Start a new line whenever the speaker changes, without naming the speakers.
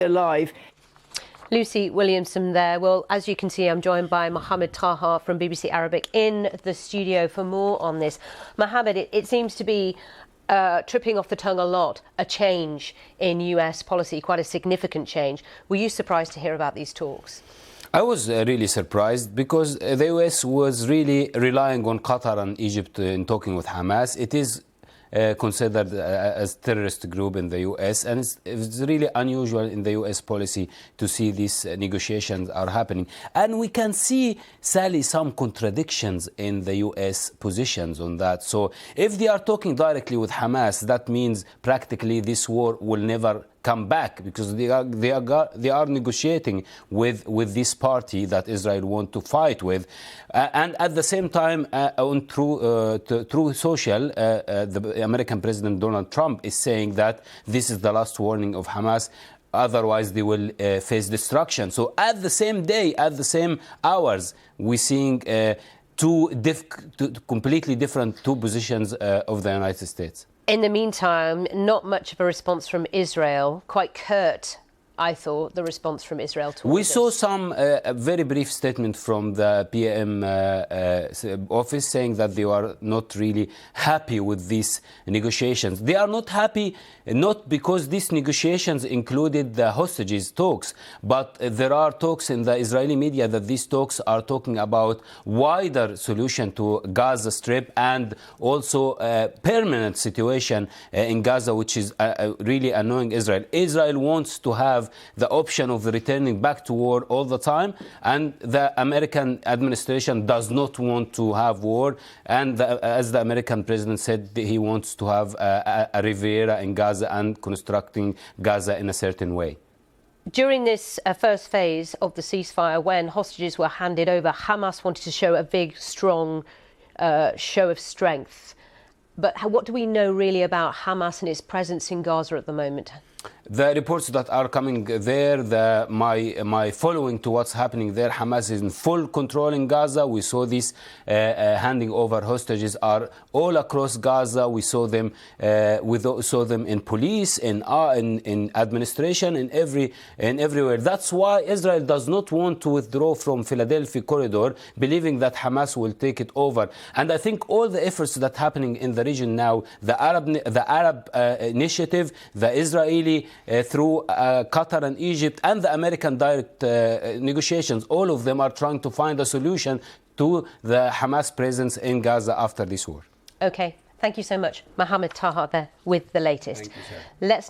alive.
Lucy Williamson there. Well, as you can see, I'm joined by Mohamed Taha from BBC Arabic in the studio for more on this. Mohamed, it seems to be tripping off the tongue a lot, a change in US policy, quite a significant change. Were you surprised to hear about these talks?
I was really surprised because the US was really relying on Qatar and Egypt in talking with Hamas. It is considered as terrorist group in the US, and it's really unusual in the US policy to see these negotiations are happening. And we can see, Sally, some contradictions in the US positions on that. So if they are talking directly with Hamas, that means practically this war will never come back, because they are negotiating with this party that Israel want to fight with, and at the same time through social, the American President Donald Trump is saying that this is the last warning of Hamas, otherwise they will face destruction. So at the same day, at the same hours, we're seeing two completely different positions of the United States.
In the meantime, not much of a response from Israel. Quite curt, I thought, the response from Israel towards
We saw some very brief statement from the PM office saying that they are not really happy with these negotiations. They are not happy not because these negotiations included the hostages talks, but there are talks in the Israeli media that these talks are talking about wider solution to Gaza Strip and also a permanent situation in Gaza, which is really annoying Israel. Israel wants to have the option of returning back to war all the time, and the American administration does not want to have war, and as the American president said, he wants to have a Riviera in Gaza and constructing Gaza in a certain way.
During this first phase of the ceasefire, when hostages were handed over, Hamas wanted to show a big, strong show of strength. But what do we know really about Hamas and its presence in Gaza at the moment?
The reports that are coming there, my following to what's happening there, Hamas is in full control in Gaza. We saw this handing over hostages are all across Gaza. We saw them, saw them in police, in administration, in everywhere. That's why Israel does not want to withdraw from Philadelphia corridor, believing that Hamas will take it over. And I think all the efforts that are happening in the region now, the Arab initiative, the Israeli through Qatar and Egypt, and the American direct negotiations, all of them are trying to find a solution to the Hamas presence in Gaza after this war.
Okay, thank you so much. Mohamed Taha there with the latest.
Thank you, sir.
Let's now